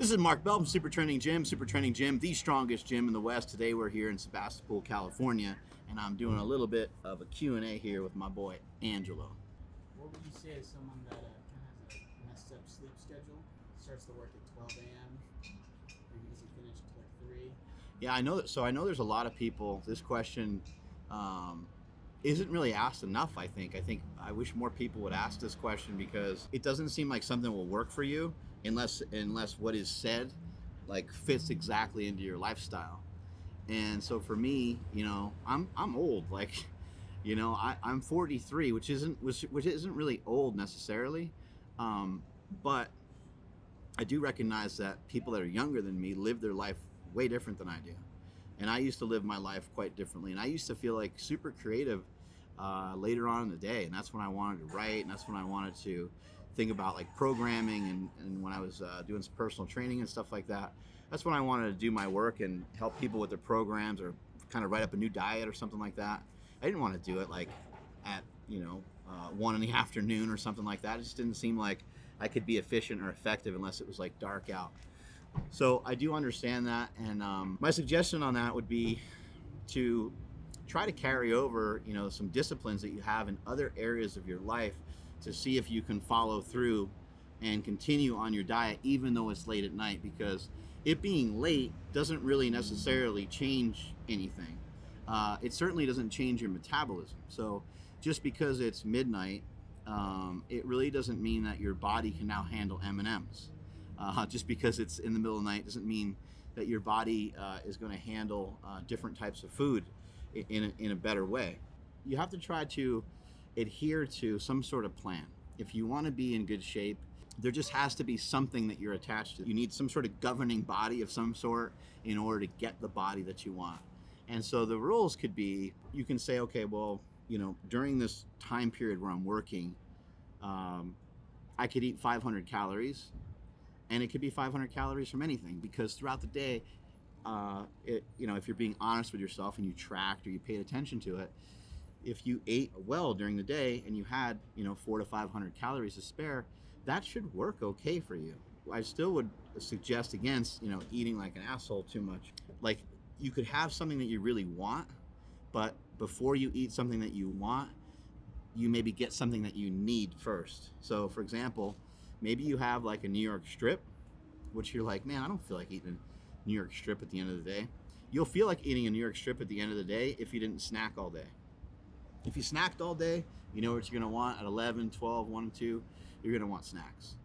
This is Mark Bell from SuperTraining Gym. SuperTraining Gym, the strongest gym in the West. Today we're here in Sebastopol, California, and I'm doing a little bit of a Q&A here with my boy, Angelo. What would you say to someone that kind of has a messed up sleep schedule, starts to work at 12 a.m., maybe doesn't finish until like 3? Yeah, I know that. So I know there's a lot of people, this question isn't really asked enough, I think. I wish more people would ask this question because it doesn't seem like something will work for you unless what is said like fits exactly into your lifestyle. And so for me, you know, I'm old, like, you know, I'm 43, which isn't really old necessarily, but I do recognize that people that are younger than me live their life way different than I do. And I used to live my life quite differently, and I used to feel like super creative later on in the day, and that's when I wanted to write, and that's when I wanted to think about like programming, and when I was doing some personal training and stuff like that, that's when I wanted to do my work and help people with their programs or kind of write up a new diet or something like that. I didn't want to do it like at 1 in the afternoon or something like that. It just didn't seem like I could be efficient or effective unless it was like dark out. So I do understand that, and my suggestion on that would be to try to carry over, you know, some disciplines that you have in other areas of your life to see if you can follow through and continue on your diet even though it's late at night, because it being late doesn't really necessarily change anything. It certainly doesn't change your metabolism. So just because it's midnight, it really doesn't mean that your body can now handle M&Ms. Just because it's in the middle of the night doesn't mean that your body is going to handle different types of food in a better way. You have to try to adhere to some sort of plan. If you want to be in good shape, there just has to be something that you're attached to. You need some sort of governing body of some sort in order to get the body that you want. And so the rules could be, you can say, okay, well, you know, during this time period where I'm working, I could eat 500 calories. And it could be 500 calories from anything, because throughout the day, if you're being honest with yourself and you tracked or you paid attention to it, if you ate well during the day and you had, 400 to 500 calories to spare, that should work okay for you. I still would suggest against, eating like an asshole too much. Like, you could have something that you really want, but before you eat something that you want, you maybe get something that you need first. So for example, maybe you have like a New York strip, which you're like, man, I don't feel like eating a New York strip at the end of the day. You'll feel like eating a New York strip at the end of the day if you didn't snack all day. If you snacked all day, you know what you're gonna want at 11, 12, 1, and 2, you're gonna want snacks.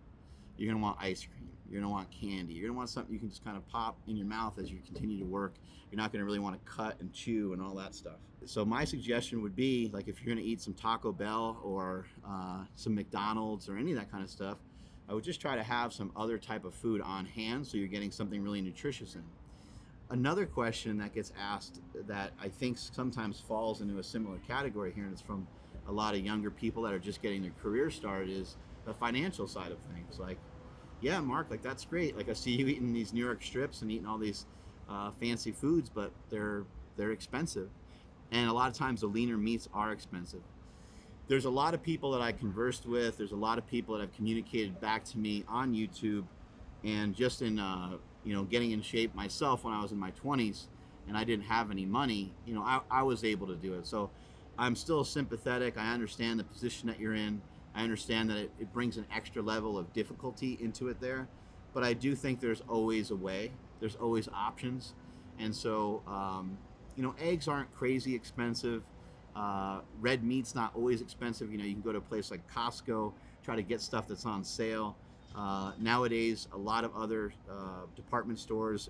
You're gonna want ice cream. You're gonna want candy. You're gonna want something you can just kind of pop in your mouth as you continue to work. You're not gonna really wanna cut and chew and all that stuff. So my suggestion would be, like, if you're gonna eat some Taco Bell or some McDonald's or any of that kind of stuff, I would just try to have some other type of food on hand so you're getting something really nutritious in. Another question that gets asked that I think sometimes falls into a similar category here, and it's from a lot of younger people that are just getting their career started, is the financial side of things. Like, yeah, Mark, like, that's great. Like, I see you eating these New York strips and eating all these fancy foods, but they're expensive. And a lot of times the leaner meats are expensive. There's a lot of people that I conversed with. There's a lot of people that have communicated back to me on YouTube, and just in getting in shape myself when I was in my 20s and I didn't have any money, I was able to do it. So I'm still sympathetic. I understand the position that you're in. I understand that it brings an extra level of difficulty into it there, but I do think there's always a way. There's always options. And so, eggs aren't crazy expensive. Red meat's not always expensive. You can go to a place like Costco, try to get stuff that's on sale. Nowadays, a lot of other department stores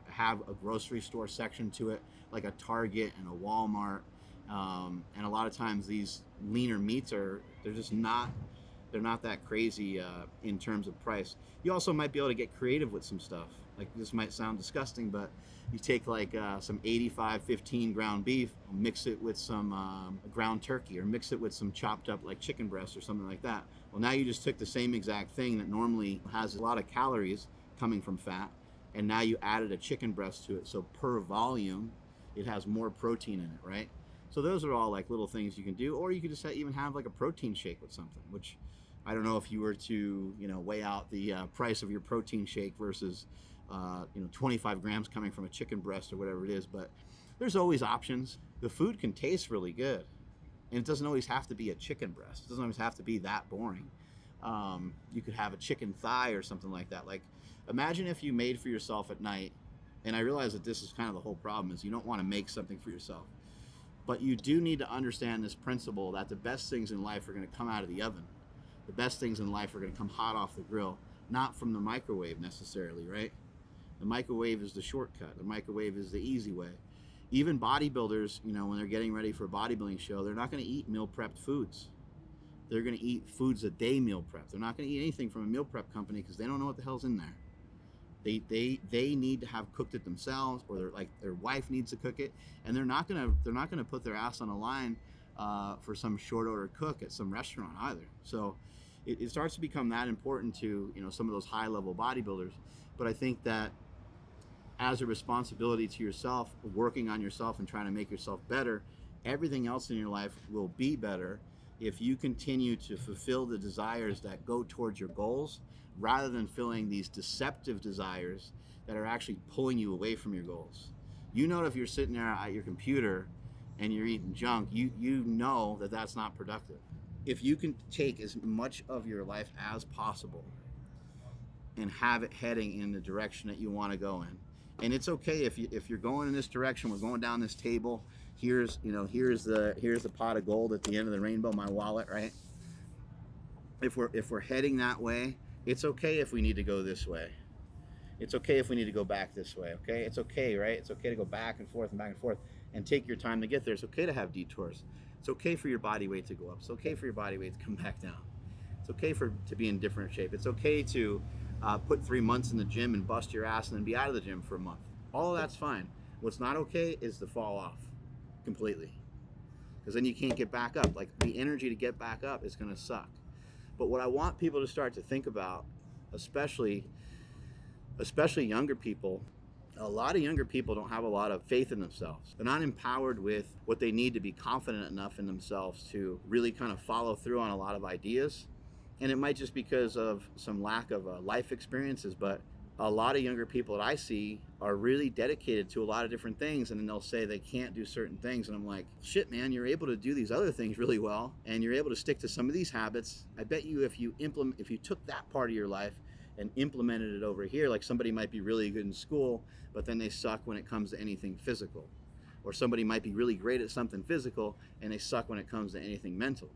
have a grocery store section to it, like a Target and a Walmart. And a lot of times these leaner meats they're not that crazy in terms of price. You also might be able to get creative with some stuff. Like, this might sound disgusting, but you take like some 85-15 ground beef, mix it with some ground turkey, or mix it with some chopped up like chicken breast or something like that. Well, now you just took the same exact thing that normally has a lot of calories coming from fat, and now you added a chicken breast to it. So per volume, it has more protein in it, right? So those are all like little things you can do. Or you could just even have like a protein shake with something, which I don't know if you were to, weigh out the price of your protein shake versus, 25 grams coming from a chicken breast or whatever it is, but there's always options. The food can taste really good, and it doesn't always have to be a chicken breast. It doesn't always have to be that boring. You could have a chicken thigh or something like that. Like, imagine if you made for yourself at night, and I realize that this is kind of the whole problem, is you don't want to make something for yourself. But you do need to understand this principle that the best things in life are going to come out of the oven. The best things in life are going to come hot off the grill, not from the microwave necessarily, right? The microwave is the shortcut. The microwave is the easy way. Even bodybuilders, when they're getting ready for a bodybuilding show, they're not going to eat meal prepped foods. They're going to eat foods that they meal prep. They're not going to eat anything from a meal prep company because they don't know what the hell's in there. They need to have cooked it themselves, or their wife needs to cook it, and they're not gonna put their ass on a line for some short order cook at some restaurant either. So it starts to become that important to some of those high level bodybuilders. But I think that as a responsibility to yourself, working on yourself and trying to make yourself better, everything else in your life will be better if you continue to fulfill the desires that go towards your goals, rather than filling these deceptive desires that are actually pulling you away from your goals. If you're sitting there at your computer and you're eating junk, you know that that's not productive. If you can take as much of your life as possible and have it heading in the direction that you want to go in, and it's okay if you're going in this direction, we're going down this table, here's the pot of gold at the end of the rainbow, my wallet, right? If we're heading that way, it's okay if we need to go this way. It's okay if we need to go back this way, okay? It's okay, right? It's okay to go back and forth and take your time to get there. It's okay to have detours. It's okay for your body weight to go up. It's okay for your body weight to come back down. It's okay to be in different shape. It's okay to put 3 months in the gym and bust your ass and then be out of the gym for a month. All of that's fine. What's not okay is to fall off completely, because then you can't get back up. Like, the energy to get back up is gonna suck. But what I want people to start to think about, especially younger people, a lot of younger people don't have a lot of faith in themselves. They're not empowered with what they need to be confident enough in themselves to really kind of follow through on a lot of ideas. And it might just because of some lack of life experiences, but a lot of younger people that I see are really dedicated to a lot of different things, and then they'll say they can't do certain things, and I'm like, shit, man, you're able to do these other things really well, and you're able to stick to some of these habits. I bet you if you took that part of your life and implemented it over here, like somebody might be really good in school, but then they suck when it comes to anything physical, or somebody might be really great at something physical and they suck when it comes to anything mental.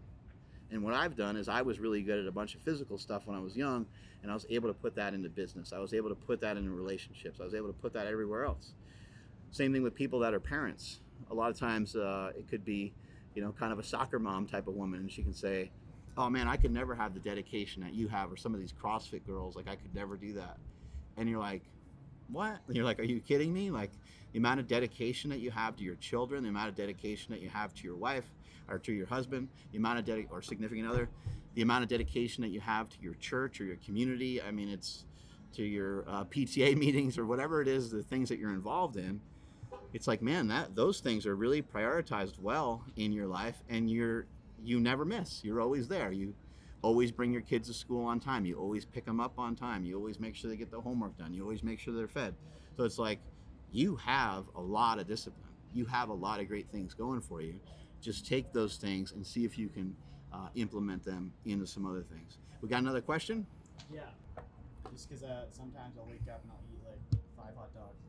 And what I've done is I was really good at a bunch of physical stuff when I was young, and I was able to put that into business. I was able to put that into relationships. I was able to put that everywhere else. Same thing with people that are parents. A lot of times it could be, kind of a soccer mom type of woman, and she can say, oh man, I could never have the dedication that you have, or some of these CrossFit girls, like I could never do that. And you're like, what? And you're like, are you kidding me? Like, the amount of dedication that you have to your children, the amount of dedication that you have to your wife or to your husband, the amount of or significant other, the amount of dedication that you have to your church or your community. I mean, it's to your PTA meetings or whatever it is, the things that you're involved in. It's like, man, those things are really prioritized well in your life, and you never miss. You're always there. You always bring your kids to school on time. You always pick them up on time. You always make sure they get the homework done. You always make sure they're fed. So it's like, you have a lot of discipline. You have a lot of great things going for you. Just take those things and see if you can implement them into some other things. We got another question? Yeah. Just because sometimes I'll wake up and I'll eat like 5 hot dogs.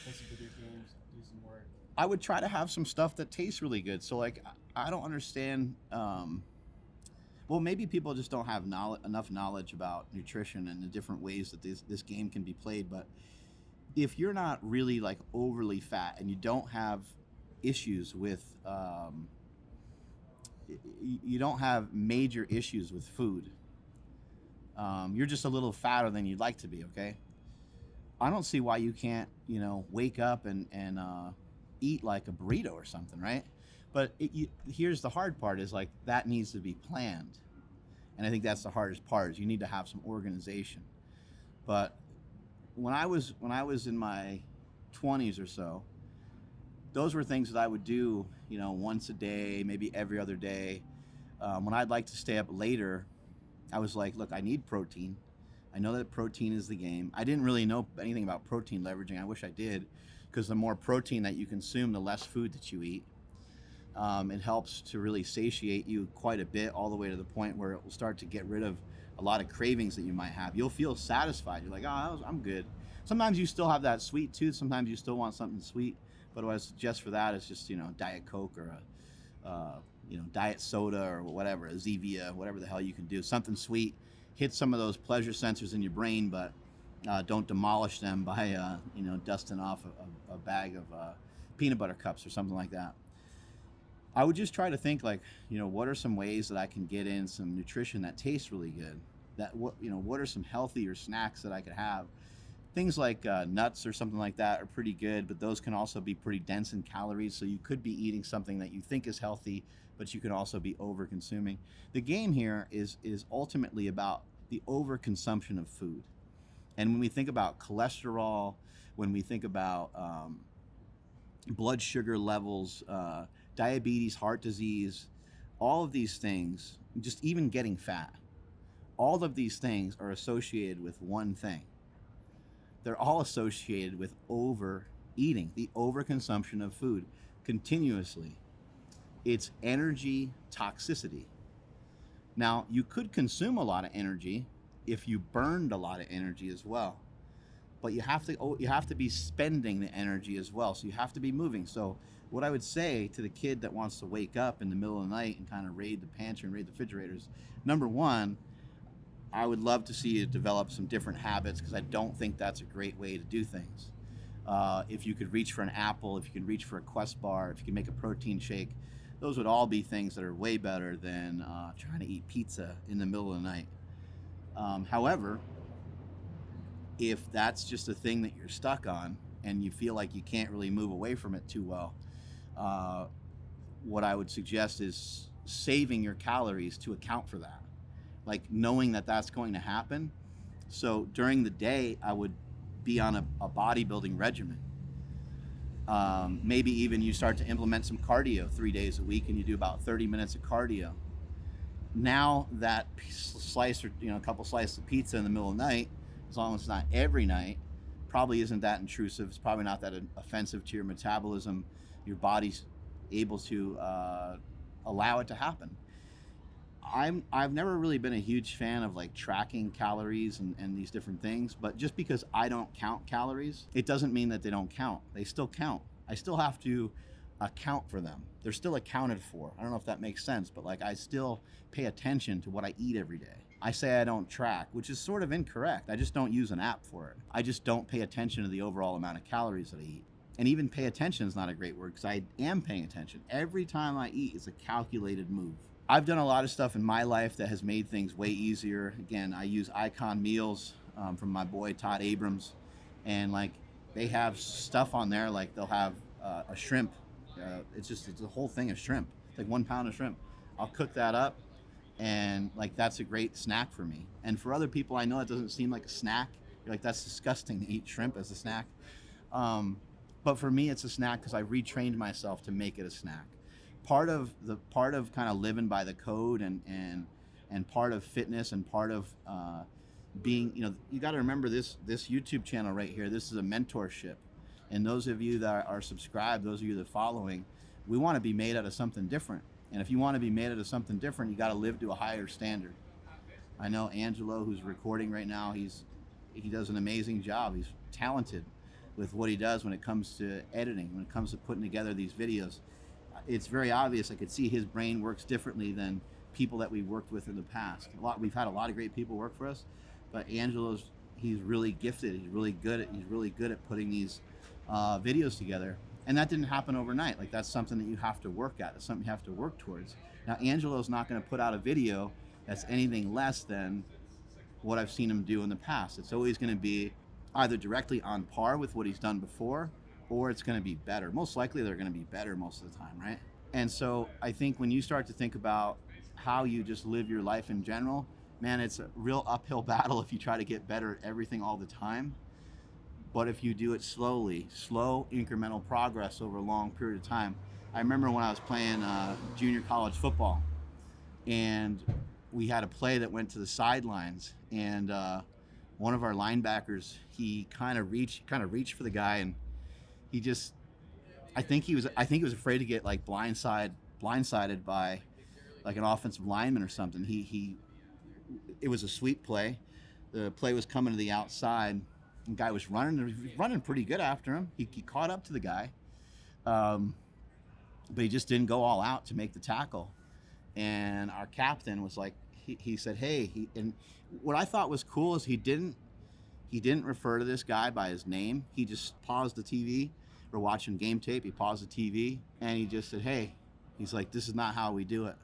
Play some video games, do some work. I would try to have some stuff that tastes really good. So like, I don't understand. Well, maybe people just don't have enough knowledge about nutrition and the different ways that this game can be played. But if you're not really like overly fat and you don't have issues with, you don't have major issues with food, you're just a little fatter than you'd like to be, okay? I don't see why you can't, wake up and eat like a burrito or something, right? But here's the hard part, is like, that needs to be planned. And I think that's the hardest part, is you need to have some organization. But when I was in my 20s or so, those were things that I would do, once a day, maybe every other day. when I'd like to stay up later, I was like, look, I need protein. I know that protein is the game. I didn't really know anything about protein leveraging. I wish I did, because the more protein that you consume, the less food that you eat. It helps to really satiate you quite a bit, all the way to the point where it will start to get rid of a lot of cravings that you might have. You'll feel satisfied. You're like, oh, I'm good. Sometimes you still have that sweet tooth. Sometimes you still want something sweet. But what I suggest for that is just, Diet Coke or Diet Soda or whatever, a Zevia, whatever the hell you can do. Something sweet. Hit some of those pleasure sensors in your brain, but don't demolish them by, dusting off a bag of peanut butter cups or something like that. I would just try to think like, what are some ways that I can get in some nutrition that tastes really good? What are some healthier snacks that I could have? Things like nuts or something like that are pretty good, but those can also be pretty dense in calories. So you could be eating something that you think is healthy, but you can also be over consuming. The game here is ultimately about the overconsumption of food. And when we think about cholesterol, when we think about blood sugar levels, diabetes, heart disease, all of these things, just even getting fat, all of these things are associated with one thing. They're all associated with overeating, the overconsumption of food continuously. It's energy toxicity. Now, you could consume a lot of energy if you burned a lot of energy as well, but you have to be spending the energy as well. So you have to be moving. So what I would say to the kid that wants to wake up in the middle of the night and kind of raid the pantry and raid the refrigerators, number one, I would love to see you develop some different habits, because I don't think that's a great way to do things. If you could reach for an apple, if you could reach for a Quest bar, if you could make a protein shake, those would all be things that are way better than trying to eat pizza in the middle of the night. However, if that's just a thing that you're stuck on and you feel like you can't really move away from it too well, what I would suggest is saving your calories to account for that. Like knowing that that's going to happen. So during the day, I would be on a bodybuilding regimen. Maybe even you start to implement some cardio 3 days a week, and you do about 30 minutes of cardio. Now that slice or a couple slices of pizza in the middle of the night, as long as it's not every night, probably isn't that intrusive. It's probably not that offensive to your metabolism. Your body's able to allow it to happen. I've never really been a huge fan of like tracking calories and these different things, but just because I don't count calories, it doesn't mean that they don't count. They still count. I still have to account for them. They're still accounted for. I don't know if that makes sense, but like I still pay attention to what I eat every day. I say I don't track, which is sort of incorrect. I just don't use an app for it. I just don't pay attention to the overall amount of calories that I eat. And even pay attention is not a great word, because I am paying attention. Every time I eat, it's a calculated move. I've done a lot of stuff in my life that has made things way easier. Again, I use Icon Meals from my boy Todd Abrams, and like they have stuff on there, like they'll have a shrimp. It's a whole thing of shrimp. It's like 1 pound of shrimp. I'll cook that up, and like that's a great snack for me. And for other people, I know it doesn't seem like a snack. You're like, that's disgusting to eat shrimp as a snack. But for me, it's a snack because I retrained myself to make it a snack. Part of kind of living by the code and part of fitness and part of being, you got to remember this YouTube channel right here. This is a mentorship, and those of you that are subscribed, those of you that are following, we want to be made out of something different. And if you want to be made out of something different, you got to live to a higher standard. I know Angelo, who's recording right now, he does an amazing job. He's talented with what he does when it comes to editing, when it comes to putting together these videos. It's very obvious. I could see his brain works differently than people that we've worked with in the past. We've had a lot of great people work for us, but he's really gifted. He's really good at putting these videos together. And that didn't happen overnight. Like that's something that you have to work at. It's something you have to work towards. Now, Angelo's not going to put out a video that's anything less than what I've seen him do in the past. It's always going to be either directly on par with what he's done before, or it's going to be better. Most likely they're going to be better most of the time, right? And so I think when you start to think about how you just live your life in general, man, it's a real uphill battle if you try to get better at everything all the time. But if you do it slowly, slow incremental progress over a long period of time. I remember when I was playing junior college football, and we had a play that went to the sidelines, and one of our linebackers, he kind of reached for the guy, and he just, I think he was afraid to get like blindsided by like an offensive lineman or something. It was a sweep play. The play was coming to the outside. The guy was running pretty good after him. He caught up to the guy, but he just didn't go all out to make the tackle. And our captain was like, he said, hey, and what I thought was cool is he didn't refer to this guy by his name. He just paused the TV. We're watching game tape. He paused the TV and he just said, hey, he's like, this is not how we do it.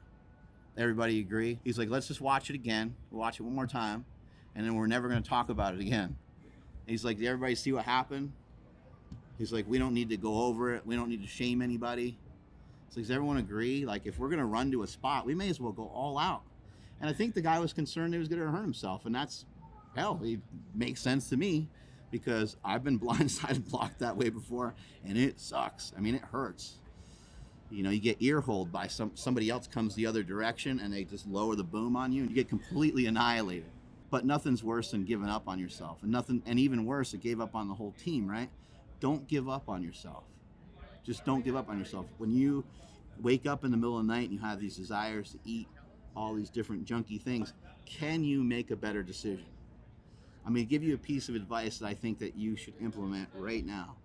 Everybody agree? He's like, let's just watch it again. We'll watch it one more time, and then we're never going to talk about it again. He's like, did everybody see what happened? He's like, we don't need to go over it. We don't need to shame anybody. It's like, does everyone agree? Like, if we're going to run to a spot, we may as well go all out. And I think the guy was concerned he was going to hurt himself, and that's, hell, it makes sense to me because I've been blindsided blocked that way before, and it sucks. I mean, it hurts. You know, you get ear-holed by somebody else comes the other direction, and they just lower the boom on you, and you get completely annihilated. But nothing's worse than giving up on yourself, and even worse, it gave up on the whole team, right? Don't give up on yourself. Just don't give up on yourself. When you wake up in the middle of the night and you have these desires to eat all these different junky things, can you make a better decision? I'm going to give you a piece of advice that I think that you should implement right now.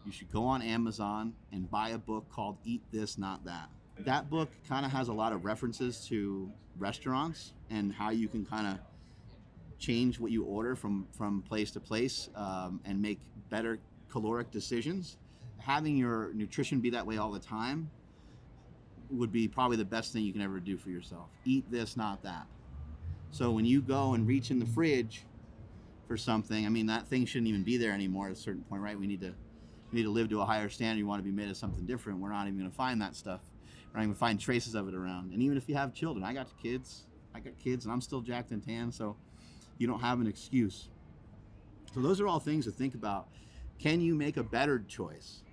You should go on Amazon and buy a book called Eat This, Not That. That book kind of has a lot of references to restaurants and how you can kind of change what you order from place to place and make better caloric decisions. Having your nutrition be that way all the time would be probably the best thing you can ever do for yourself. Eat this, not that. So when you go and reach in the fridge for something, I mean, that thing shouldn't even be there anymore at a certain point, right? We need to live to a higher standard. You want to be made of something different. We're not even going to find that stuff. We're not even going to find traces of it around. And even if you have children, I got kids and I'm still jacked and tan, so you don't have an excuse. So those are all things to think about. Can you make a better choice?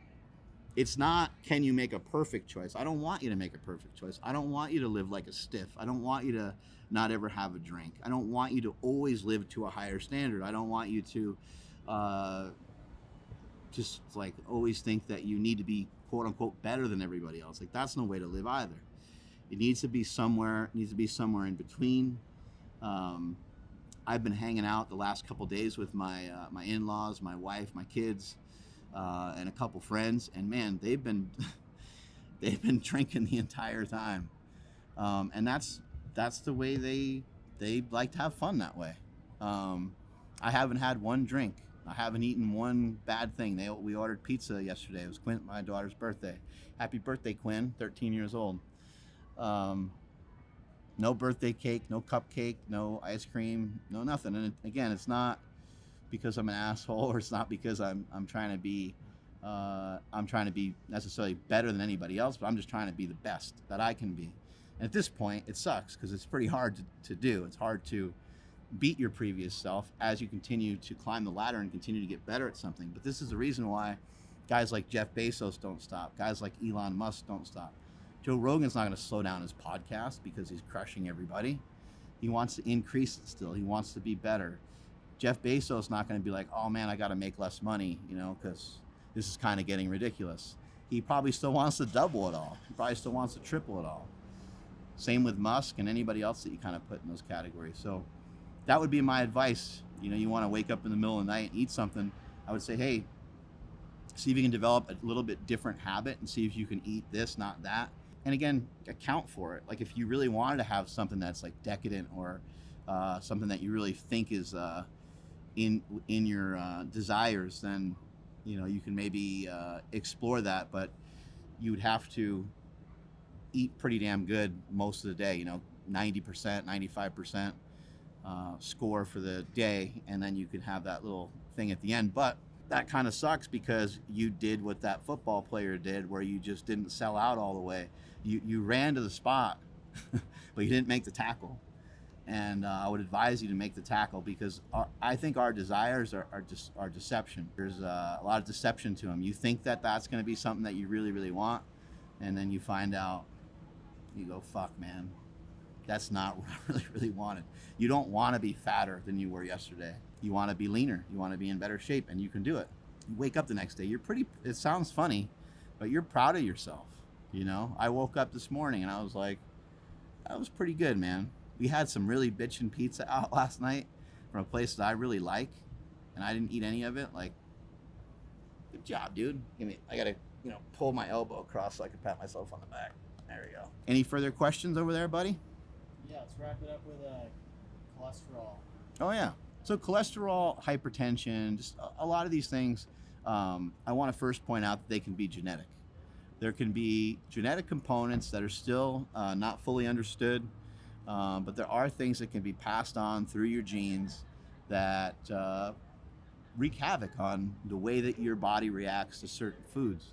It's not, can you make a perfect choice? I don't want you to make a perfect choice. I don't want you to live like a stiff. I don't want you to not ever have a drink. I don't want you to always live to a higher standard. I don't want you to just like always think that you need to be quote unquote better than everybody else. Like, that's no way to live either. It needs to be somewhere in between. I've been hanging out the last couple days with my in-laws, my wife, my kids, and a couple friends, and man, they've been drinking the entire time, and that's the way they like to have fun that way. I haven't had one drink. I haven't eaten one bad thing. We ordered pizza yesterday. It was Quinn, my daughter's birthday. Happy birthday, Quinn, 13 years old. No birthday cake, no cupcake, no ice cream, no nothing. And again, it's not because I'm an asshole, or it's not because I'm trying to be necessarily better than anybody else, but I'm just trying to be the best that I can be. And at this point, it sucks because it's pretty hard to do. It's hard to beat your previous self as you continue to climb the ladder and continue to get better at something. But this is the reason why guys like Jeff Bezos don't stop. Guys like Elon Musk don't stop. Joe Rogan's not going to slow down his podcast because he's crushing everybody. He wants to increase it still. He wants to be better. Jeff Bezos is not going to be like, oh man, I got to make less money, because this is kind of getting ridiculous. He probably still wants to double it all. He probably still wants to triple it all. Same with Musk and anybody else that you kind of put in those categories. So that would be my advice. You want to wake up in the middle of the night and eat something. I would say, hey, see if you can develop a little bit different habit and see if you can eat this, not that. And again, account for it. Like, if you really wanted to have something that's like decadent or something that you really think is in your desires, then you can maybe explore that. But you would have to eat pretty damn good most of the day. 90%, 95% score for the day, and then you could have that little thing at the end. But that kind of sucks because you did what that football player did, where you just didn't sell out all the way. You ran to the spot, but you didn't make the tackle. And I would advise you to make the tackle, because I think our desires are just our deception. There's a lot of deception to them. You think that that's going to be something that you really, really want, and then you find out, you go, fuck, man. That's not what I really wanted. You don't want to be fatter than you were yesterday. You want to be leaner. You want to be in better shape, and you can do it. You wake up the next day, it sounds funny, but you're proud of yourself. You know, I woke up this morning and I was like, that was pretty good, man. We had some really bitchin' pizza out last night from a place that I really like, and I didn't eat any of it. Like, good job, dude. I gotta, pull my elbow across so I can pat myself on the back. There we go. Any further questions over there, buddy? Yeah, let's wrap it up with cholesterol. Oh yeah. So cholesterol, hypertension, just a lot of these things. I want to first point out that they can be genetic. There can be genetic components that are still not fully understood, but there are things that can be passed on through your genes that wreak havoc on the way that your body reacts to certain foods.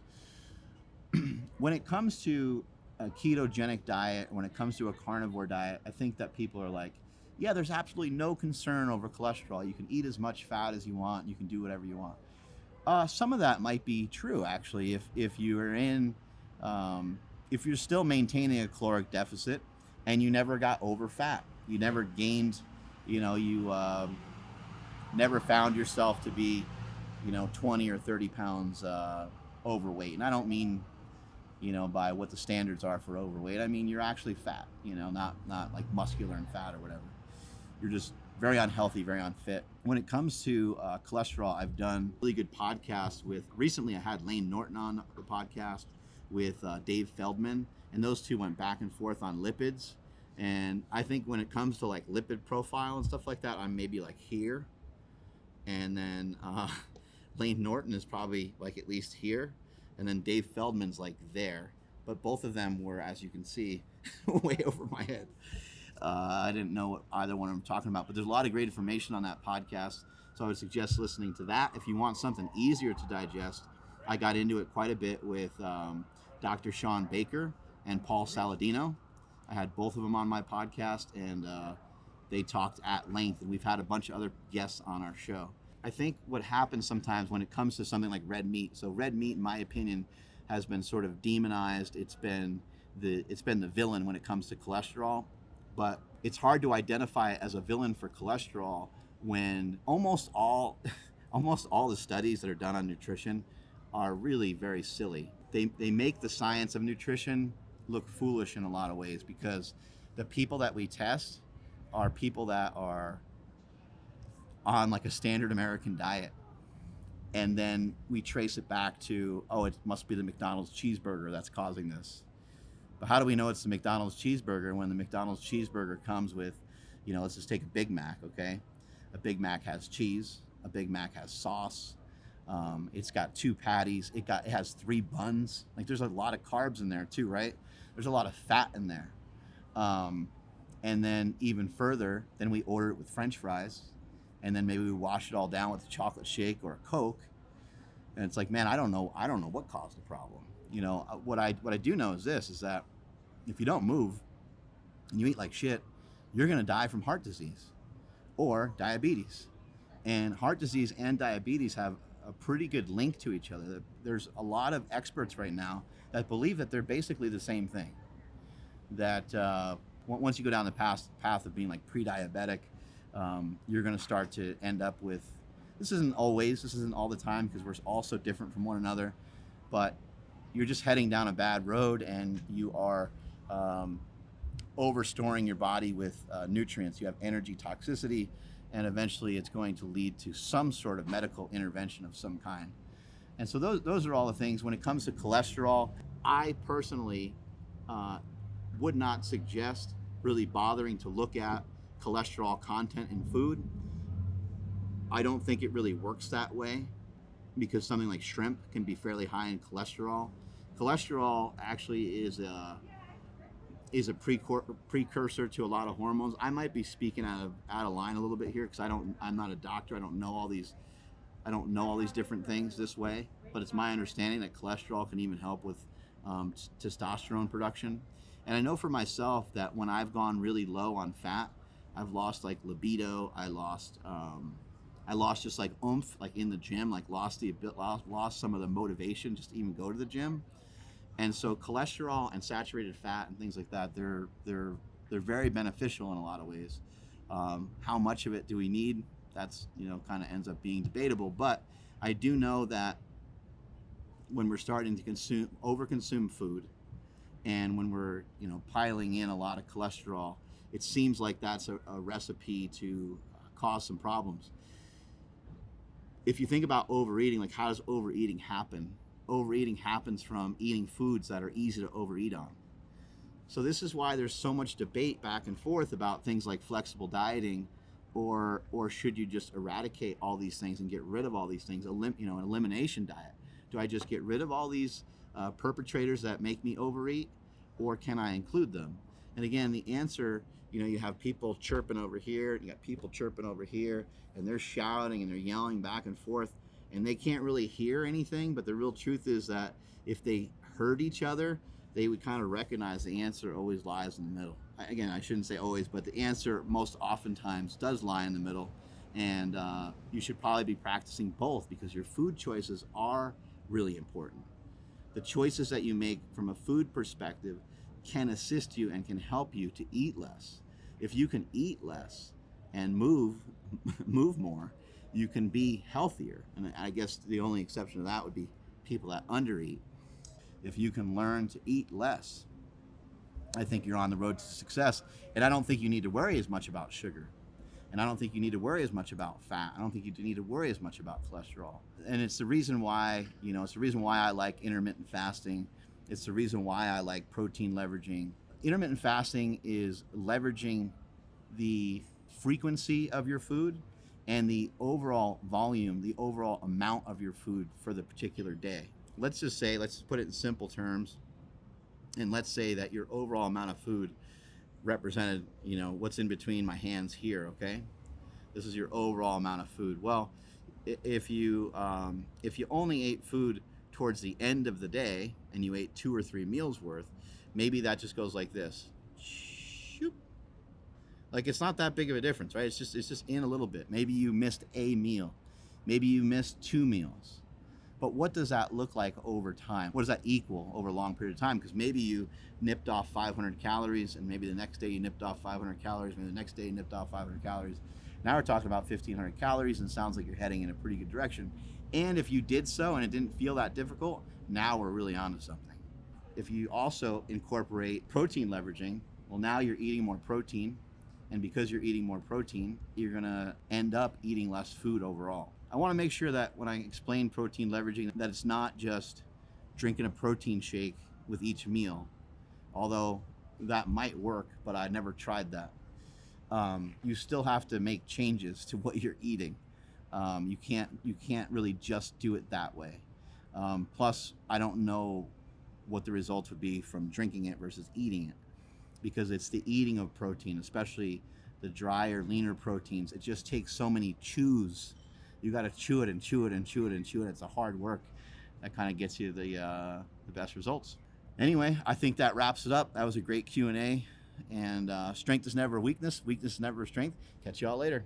When it comes to a ketogenic diet, when it comes to a carnivore diet, I think that people are like, yeah, there's absolutely no concern over cholesterol. You can eat as much fat as you want. You can do whatever you want. Some of that might be true, actually, if you are if you're still maintaining a caloric deficit and you never got over fat, you never gained, you never found yourself to be, 20 or 30 pounds overweight. And I don't mean, by what the standards are for overweight. I mean, you're actually fat, not like muscular and fat or whatever. You're just very unhealthy, very unfit. When it comes to cholesterol, I've done really good podcasts recently I had Lane Norton on the podcast with Dave Feldman, and those two went back and forth on lipids. And I think when it comes to like lipid profile and stuff like that, I'm maybe like here. And then Lane Norton is probably like at least here. And then Dave Feldman's like there. But both of them were, as you can see, way over my head. I didn't know what either one of them were talking about, but there's a lot of great information on that podcast. So I would suggest listening to that. If you want something easier to digest, I got into it quite a bit with Dr. Sean Baker and Paul Saladino. I had both of them on my podcast, and they talked at length, and we've had a bunch of other guests on our show. I think what happens sometimes when it comes to something like red meat, so red meat, in my opinion, has been sort of demonized. It's been the villain when it comes to cholesterol, but it's hard to identify it as a villain for cholesterol when almost all the studies that are done on nutrition are really very silly. They make the science of nutrition look foolish in a lot of ways, because the people that we test are people that are on like a standard American diet, and then we trace it back to, oh, it must be the McDonald's cheeseburger that's causing this. But how do we know it's the McDonald's cheeseburger when the McDonald's cheeseburger comes with, let's just take a Big Mac, okay? A Big Mac has cheese, a Big Mac has sauce, it's got 2 patties, it has 3 buns. Like, there's a lot of carbs in there too, right? There's a lot of fat in there. And then even further, then we order it with French fries, and then maybe we wash it all down with a chocolate shake or a Coke. And it's like, man, I don't know what caused the problem. What I do know is this, is that if you don't move and you eat like shit, you're gonna die from heart disease or diabetes. And heart disease and diabetes have a pretty good link to each other. There's a lot of experts right now that believe that they're basically the same thing. That once you go down the path of being like pre-diabetic, you're going to start to end up with, this isn't all the time, because we're all so different from one another, but you're just heading down a bad road, and you are overstoring your body with nutrients. You have energy toxicity, and eventually it's going to lead to some sort of medical intervention of some kind. And so those are all the things. When it comes to cholesterol, I personally would not suggest really bothering to look at cholesterol content in food. I don't think it really works that way, because something like shrimp can be fairly high in cholesterol. Cholesterol actually is a precursor to a lot of hormones. I might be speaking out of line a little bit here, because I'm not a doctor. I don't know all these different things this way, but it's my understanding that cholesterol can even help with testosterone production. And I know for myself that when I've gone really low on fat, I've lost like libido. I lost just like oomph, like in the gym, like lost some of the motivation just to even go to the gym. And so cholesterol and saturated fat and things like that, they're They're very beneficial in a lot of ways. How much of it do we need? That's, kind of ends up being debatable. But I do know that when we're starting to overconsume food, and when we're, piling in a lot of cholesterol, it seems like that's a recipe to cause some problems. If you think about overeating, like, how does overeating happen? Overeating happens from eating foods that are easy to overeat on. So this is why there's so much debate back and forth about things like flexible dieting, or should you just eradicate all these things and get rid of all these things, an elimination diet. Do I just get rid of all these perpetrators that make me overeat, or can I include them? And again, the answer, you have people chirping over here, you got people chirping over here, and they're shouting and they're yelling back and forth, and they can't really hear anything. But the real truth is that if they heard each other, they would kind of recognize the answer always lies in the middle. Again, I shouldn't say always, but the answer most oftentimes does lie in the middle. And you should probably be practicing both, because your food choices are really important. The choices that you make from a food perspective can assist you and can help you to eat less. If you can eat less and move more, you can be healthier. And I guess the only exception to that would be people that undereat. If you can learn to eat less, I think you're on the road to success. And I don't think you need to worry as much about sugar. And I don't think you need to worry as much about fat. I don't think you need to worry as much about cholesterol. And it's the reason why, I like intermittent fasting. It's the reason why I like protein leveraging. Intermittent fasting is leveraging the frequency of your food and the overall volume, the overall amount of your food for the particular day. Let's put it in simple terms, and let's say that your overall amount of food represented, what's in between my hands here, okay? This is your overall amount of food. Well, if you only ate food towards the end of the day and you ate 2 or 3 meals worth, maybe that just goes like this. Shoop. Like, it's not that big of a difference, right? It's just in a little bit. Maybe you missed a meal. Maybe you missed 2 meals. But what does that look like over time? What does that equal over a long period of time? Because maybe you nipped off 500 calories, and maybe the next day you nipped off 500 calories, maybe the next day you nipped off 500 calories. Now we're talking about 1,500 calories, and it sounds like you're heading in a pretty good direction. And if you did so and it didn't feel that difficult, now we're really onto something. If you also incorporate protein leveraging, well, now you're eating more protein, and because you're eating more protein, you're gonna end up eating less food overall. I wanna make sure that when I explain protein leveraging, that it's not just drinking a protein shake with each meal, although that might work, but I never tried that. You still have to make changes to what you're eating. You can't really just do it that way. Plus, I don't know what the results would be from drinking it versus eating it, because it's the eating of protein, especially the drier, leaner proteins. It just takes so many chews. You got to chew it and chew it and chew it and chew it. It's a hard work that kind of gets you the best results. Anyway, I think that wraps it up. That was a great Q&A. And strength is never a weakness. Weakness is never a strength. Catch you all later.